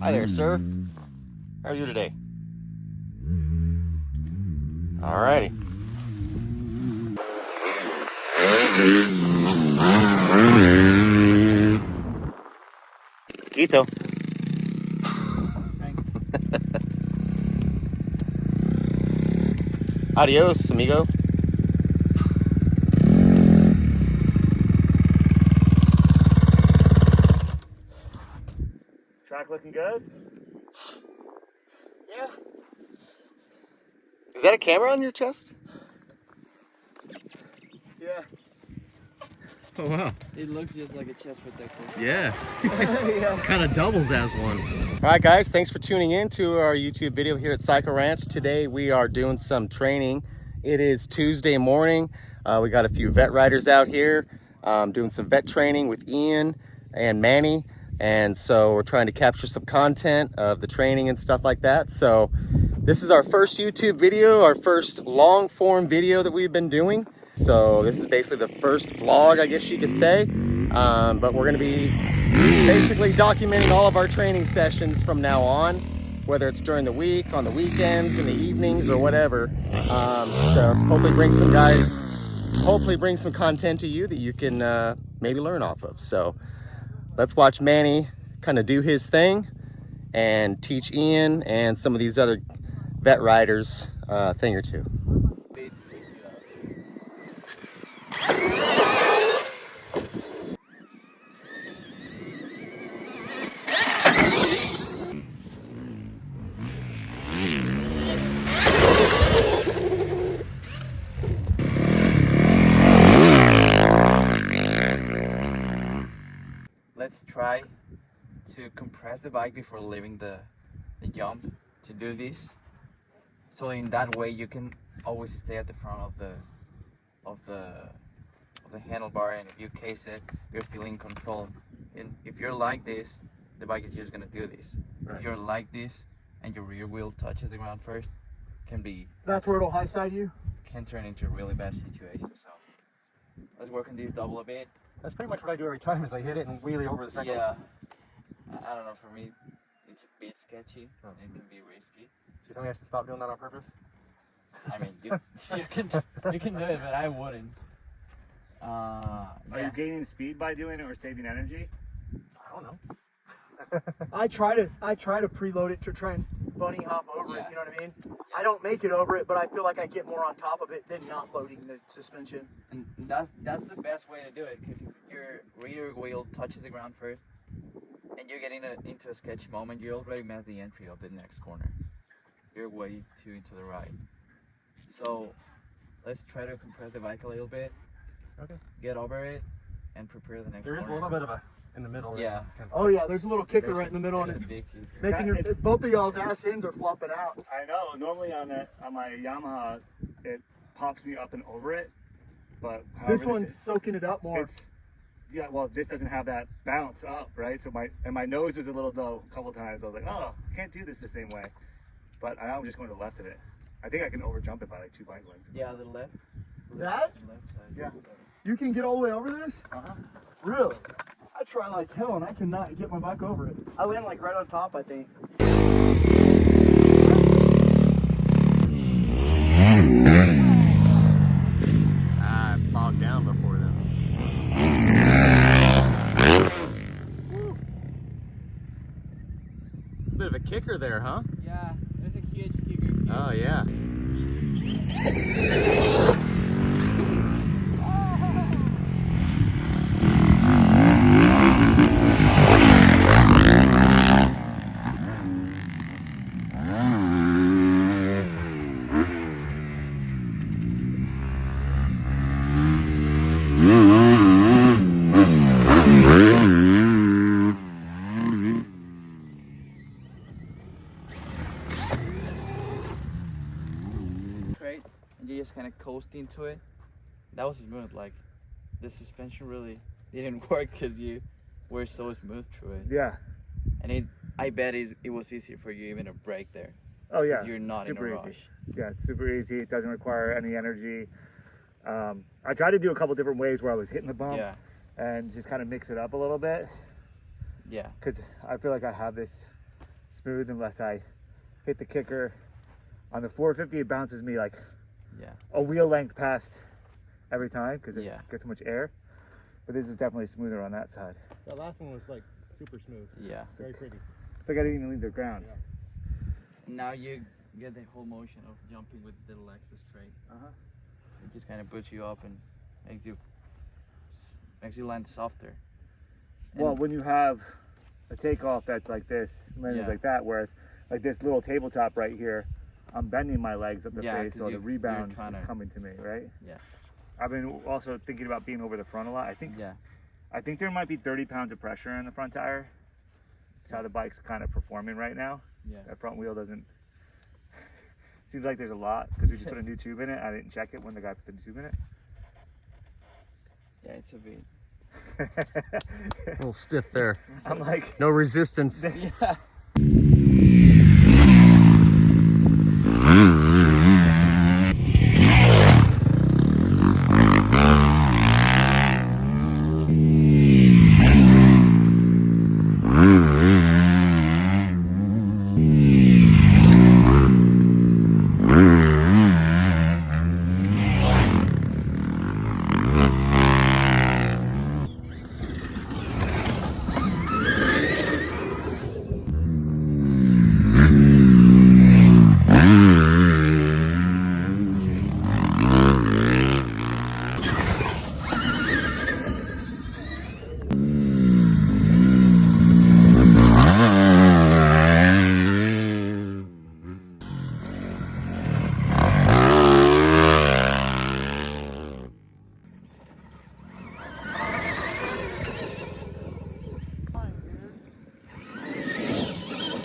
Hi there, sir. How are you today? Alrighty. Quito. Adios, amigo. Track looking good? Yeah. Is that a camera on your chest? Yeah. Oh, wow. It looks just like a chest protector. Yeah. Yeah. Kind of doubles as one. All right, guys, thanks for tuning in to our YouTube video here at Cycle Ranch. Today we are doing some training. It is Tuesday morning. We got a few vet riders out here doing some vet training with Ian and Manny. And so we're trying to capture some content of the training and stuff like that. So this is our first YouTube video, our first long form video that we've been doing. So this is basically the first vlog, I guess you could say. But we're gonna be basically documenting all of our training sessions from now on, whether it's during the week, on the weekends, in the evenings, or whatever. So hopefully bring some content to you that you can maybe learn off of. So let's watch Manny kind of do his thing and teach Ian and some of these other vet riders a thing or two. Let's try to compress the bike before leaving the jump to do this. So in that way you can always stay at the front of the handlebar, and if you case it, you're still in control. And if you're like this, the bike is just gonna do this. Right. If you're like this and your rear wheel touches the ground first, That's where it'll high side you? can turn into a really bad situation. So let's work on this double a bit. That's pretty much what I do every time is I hit it and wheelie over the second. Yeah, I don't know, for me it's a bit sketchy. It can be risky. So you tell me I have to stop doing that on purpose? I mean, you can do it, but I wouldn't. Are you gaining speed by doing it or saving energy? I don't know. I try to preload it to try and bunny hop over it, you know what I mean? I don't make it over it, but I feel like I get more on top of it than not loading the suspension. And that's the best way to do it, because if your rear wheel touches the ground first and you're getting into a sketchy moment, you already missed the entry of the next corner. You're way too into the right. So let's try to compress the bike a little bit. Okay. Get over it and prepare the next There corner. is a little bit of a in the middle. Yeah. Oh yeah, there's a little kicker There's right in the middle, and there's it's a big kicker. making your both of y'all's ass ends are flopping out. I know. Normally on my Yamaha, it pops me up and over it, but This one's soaking it up more. It's well, this doesn't have that bounce up, right? So my nose was a little dull a couple times. I was like, oh, I can't do this the same way. But I'm just going to the left of it. I think I can over jump it by like 2 bike lengths. Yeah, the left. That? Left side. Yeah. You can get all the way over this? Uh-huh. Really? I try like hell and I cannot get my bike over it. I land like right on top, I think. I bogged down before then. Bit of a kicker there, huh? Yeah, there's a huge kicker here. Oh, yeah. Right, and you just kind of coast into it. That was smooth. Like the suspension really didn't work because you were so smooth through it. Yeah. And I bet it was easier for you even to brake there. Oh yeah. 'Cause you're not super in a easy. rush. Yeah, it's super easy. It doesn't require any energy. I tried to do a couple different ways where I was hitting the bump Yeah, and just kind of mix it up a little bit yeah. because I feel like I have this smooth unless I hit the kicker. On the 450, it bounces me like a wheel length past every time because it gets so much air. But this is definitely smoother on that side. That last one was like super smooth. Yeah. It's very pretty. It's like I didn't even leave the ground. Now you get the whole motion of jumping with the legs straight. It just kind of puts you up and makes you land softer. Well, when you have a takeoff that's like this, landings like that, whereas like this little tabletop right here, I'm bending my legs up the face, so the rebound is coming to me, right? Yeah. I've been also thinking about being over the front a lot. I think there might be 30 pounds of pressure in the front tire. That's how the bike's kind of performing right now. Yeah. That front wheel doesn't. Seems like there's a lot because we just put a new tube in it. I didn't check it when the guy put the new tube in it. Yeah, it's a bit. A little stiff there. I'm like, no resistance. Yeah.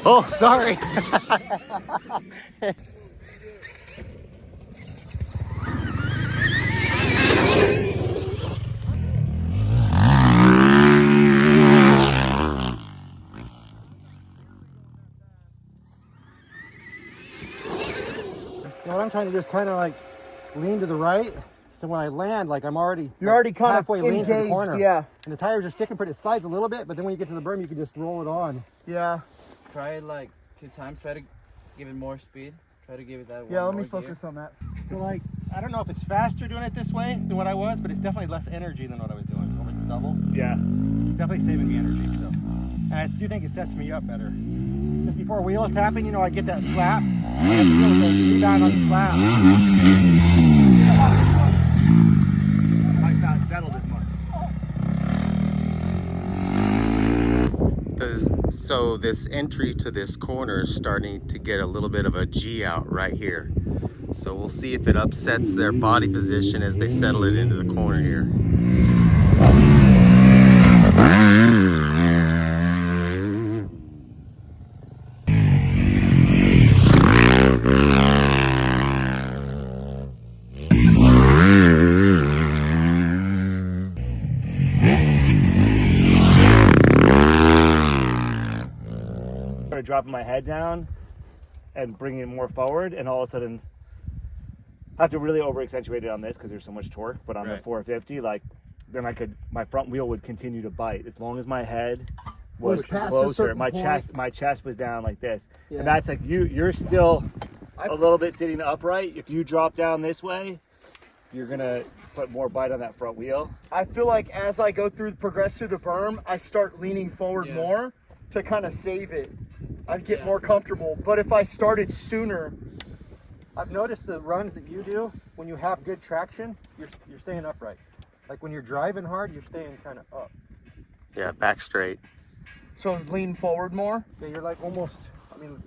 Oh, sorry. What I'm trying to do is kind of like lean to the right. So when I land, like I'm already You're already kind halfway of lean to the engaged, corner. yeah. And the tires are sticking pretty. It slides a little bit, but then when you get to the berm, you can just roll it on. Yeah. Try it like 2 times. Try to give it more speed. Try to give it that. Yeah, one let me more gear. focus on that. So like, I don't know if it's faster doing it this way than what I was, but it's definitely less energy than what I was doing over this double. yeah. It's definitely saving me energy, so. And I do think it sets me up better. Just before wheel tapping, you know, I get that slap. I have to deal with the rebound on the slap. Bike's not settled as much. So this entry to this corner is starting to get a little bit of a G out right here. So we'll see if it upsets their body position as they settle it into the corner here. Started dropping my head down and bringing it more forward, and all of a sudden I have to really over accentuate it on this because there's so much torque. But on the 450, like then my front wheel would continue to bite as long as my head was past a closer. certain My point. chest was down like this, Yeah. and that's like you're still a little bit sitting upright. If you drop down this way, you're gonna put more bite on that front wheel. I feel like as I progress through the berm, I start leaning forward more to kind of save it. I'd get more comfortable. But if I started sooner, I've noticed the runs that you do, when you have good traction, you're staying upright. Like when you're driving hard, you're staying kind of up. Yeah, back straight. so lean forward more. Yeah, you're like almost, I mean,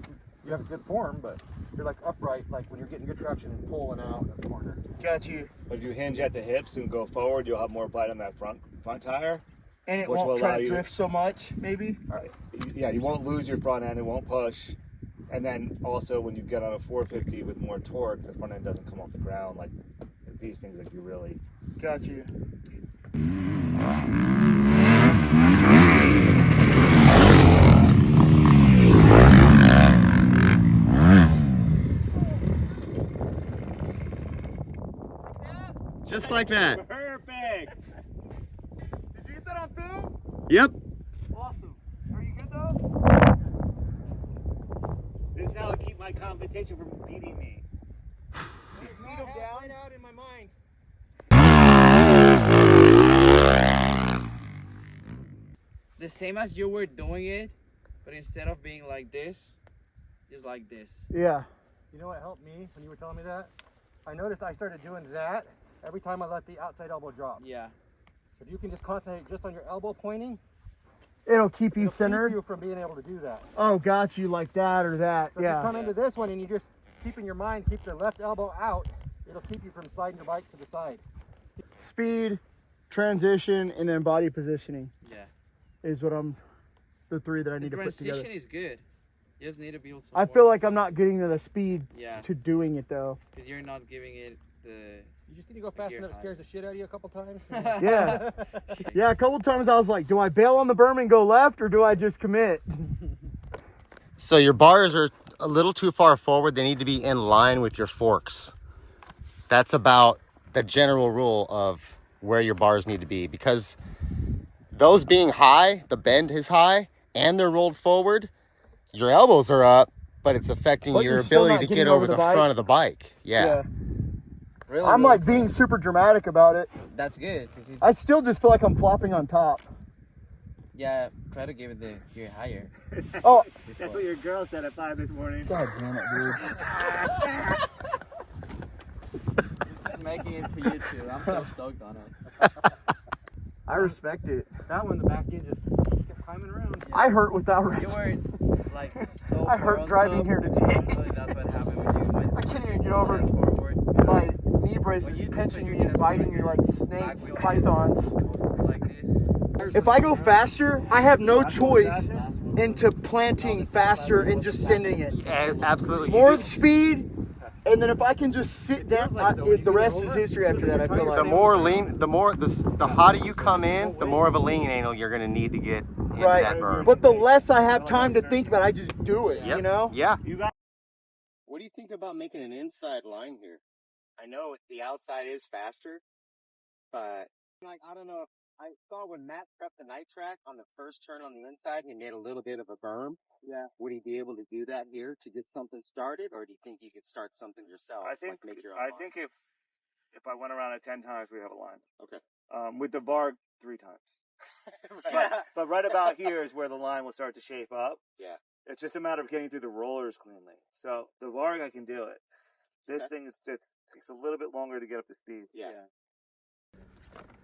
you have a good form, but you're like upright, like when you're getting good traction and pulling out in the corner. Got you. But if you hinge at the hips and go forward, you'll have more bite on that front tire. And it Which will won't try allow to you to- drift so much, maybe. All right. Yeah, you won't lose your front end. It won't push. And then also when you get on a 450 with more torque, the front end doesn't come off the ground like these things. Like you really. Got you. Just like that. Perfect. Did you get that? that on film? Yep. Awesome. Are you good though? reputation for beating me. Beat him down. Right out in my mind. The same as you were doing it, but instead of being like this, just like this. Yeah. You know what helped me when you were telling me that? I noticed I started doing that every time I let the outside elbow drop. Yeah. So if you can just concentrate just on your elbow pointing, It'll keep you it'll centered. keep you from being able to do that. Oh, got you like that or that. So if you Yeah. come into this one and you just keep in your mind, keep the left elbow out, it'll keep you from sliding your bike to the side. Speed, transition, and then body positioning Yeah. is what the three that I The need to put together. transition is good. You just need to build some I feel like I'm not getting to the speed Yeah. to doing it though. because you're not giving it the. You just need to go fast Gear enough it high. scares the shit out of you a couple times. Yeah. Yeah, a couple times I was like, do I bail on the berm and go left or do I just commit? So your bars are a little too far forward. They need to be in line with your forks. That's about the general rule of where your bars need to be, because those being high, the bend is high, and they're rolled forward, your elbows are up, but it's affecting But your you're still ability not to getting get over over the the bike. front of the bike. Yeah. Really, I'm really like being super dramatic about it. That's good because I still just feel like I'm flopping on top. yeah, try to give it the gear higher. Oh, That's what your girl said at 5 this morning. God damn it, dude. This is making it to YouTube. I'm so stoked on it. I respect it. That one, the back end just kept climbing around. I hurt without You wrenching. were like so. I far hurt on driving top. here today. Really, that's what happened with you. My I can't even get over it. forward. My knee brace When is you do pinching put me your and chest biting on me your like snakes, back wheel, pythons. Like this. If I go faster, I have no choice Last one. into planting faster and just sending it. Absolutely. You More just- speed, and then if I can just sit down, the rest is history after that, I feel the like. more lean, the hotter you come in, the more of a lean angle you're going to need to get into Right. that berm. But the less I have time to think about it, I just do it, Yep. you know? Yeah. You got What do you think about making an inside line here? I know the outside is faster, but like I don't know if I saw when Matt prepped the night track on the first turn on the inside, he made a little bit of a berm. Yeah. Would he be able to do that here to get something started, or do you think you could start something yourself? I think like make your own I line? think if I went around it 10 times, we'd have a line. Okay. With the Varg 3 times. Right. But right about here is where the line will start to shape up. Yeah. It's just a matter of getting through the rollers cleanly. So the Varg, I can do it. This thing is just takes a little bit longer to get up to speed. Yeah.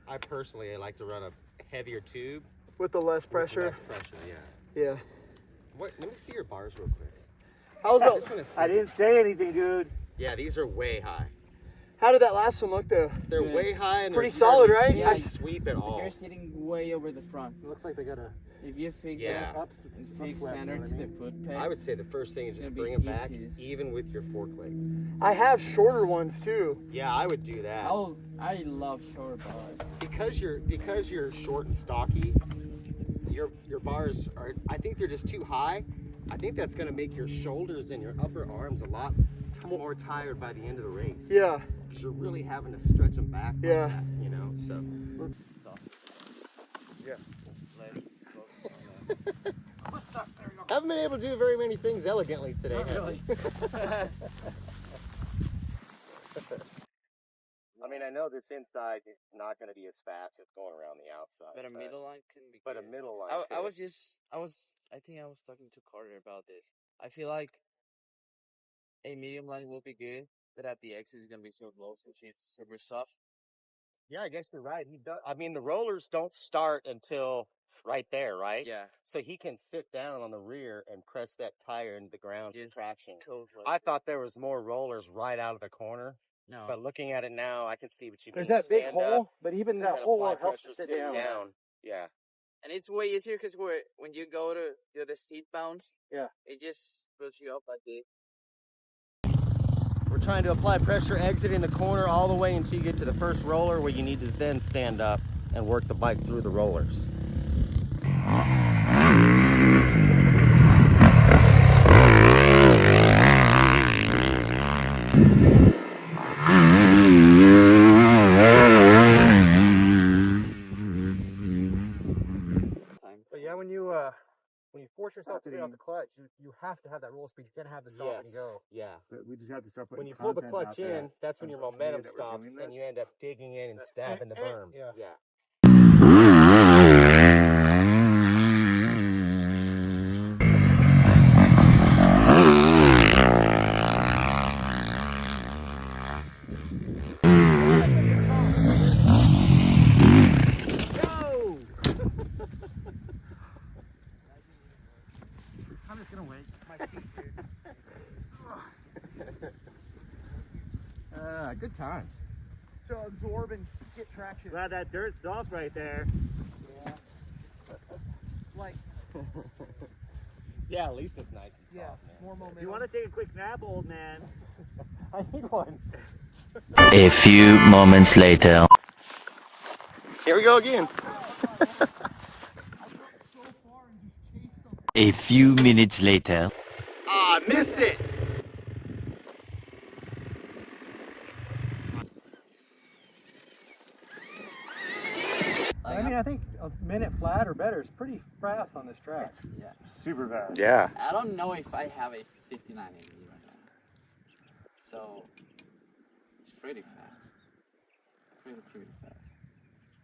I personally like to run a heavier tube With the less with pressure. less pressure. Yeah. Yeah. What? Let me see your bars real quick. How's I that? just want to see. I didn't say anything, dude. Yeah, these are way high. How did that last one look though? They're Good. way high and Pretty there's solid, hardly right? any Yeah. sweep at all. You're sitting way over the front. It looks like they got a If you fix Yeah. that and fix center to the foot peg, I would say the first thing is just It'll be bring them back, easiest. even with your fork legs. I have shorter ones too. Yeah, I would do that. I love short bars. Because you're short and stocky, your bars are. I think they're just too high. I think that's going to make your shoulders and your upper arms a lot more tired by the end of the race. Yeah. Because you're really having to stretch them back. like Yeah. that, you know. So. Yeah. Haven't been able to do very many things elegantly today. have we? I mean, I know this inside is not going to be as fast as going around the outside. But a middle line can be. But a good. middle line. I think I was talking to Carter about this. I feel like a medium line will be good, but at the exit is gonna be so low since it's super soft. Yeah, I guess you're right. He does. I mean, the rollers don't start until right there, right? Yeah. So he can sit down on the rear and press that tire into the ground Yeah. traction. Totally. I thought there was more rollers right out of the corner, No. but looking at it now, I can see what you There's mean. that big Stand hole, up, but even and that then hole apply helps pressure to sit sitting down. Yeah. And it's way easier because when you go to do the seat bounce, Yeah. it just puts you up like this. We're trying to apply pressure exiting the corner all the way until you get to the first roller, where you need to then stand up and work the bike through the rollers. But yeah, when you force yourself to the on the clutch, you have to have that roll speed. You can't have the stop and go. Yeah. But we just have to start putting When you pull the content out clutch there in, that's when on your social momentum media that we're stops doing and this. you end up digging in and stabbing the berm. Yeah. Yeah. I'm just gonna wait. My feet, dude. Good times. To absorb and get traction. Glad that dirt's soft right there. Yeah. Like, Yeah, at least it's nice and yeah, soft, man. more momentum. If you want to take a quick nap, old man. I need one. A few moments later. Here we go again. A few minutes later. Ah, missed it. I mean, I think a minute flat or better is pretty fast on this track. Yeah. Super fast. Yeah. I don't know if I have a 5980 right now. So it's pretty fast. Pretty fast.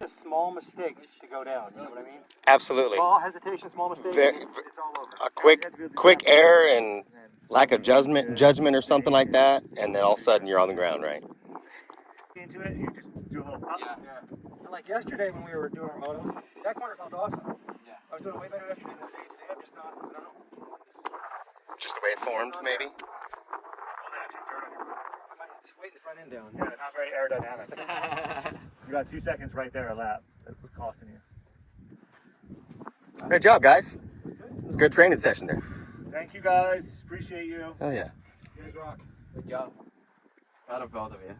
A small mistake to go down. You know what I mean? Absolutely. Small hesitation, small mistake. Very- It's all over. A quick error and lack of judgment or something like that, and then all of a sudden you're on the ground, right? Into it, you just do a little pop. Yeah. And like yesterday when we were doing our motos, that corner felt awesome. Yeah. I was doing way better yesterday than today. Today I'm just not. I don't know. Just the way it formed, maybe. It's weighting the front end down. Yeah, not very aerodynamic. You got 2 seconds right there a lap. That's costing you. Great job, guys. It was a good training session there. Thank you guys. Appreciate you. Oh yeah. You guys rock. Good job. Proud of both of you.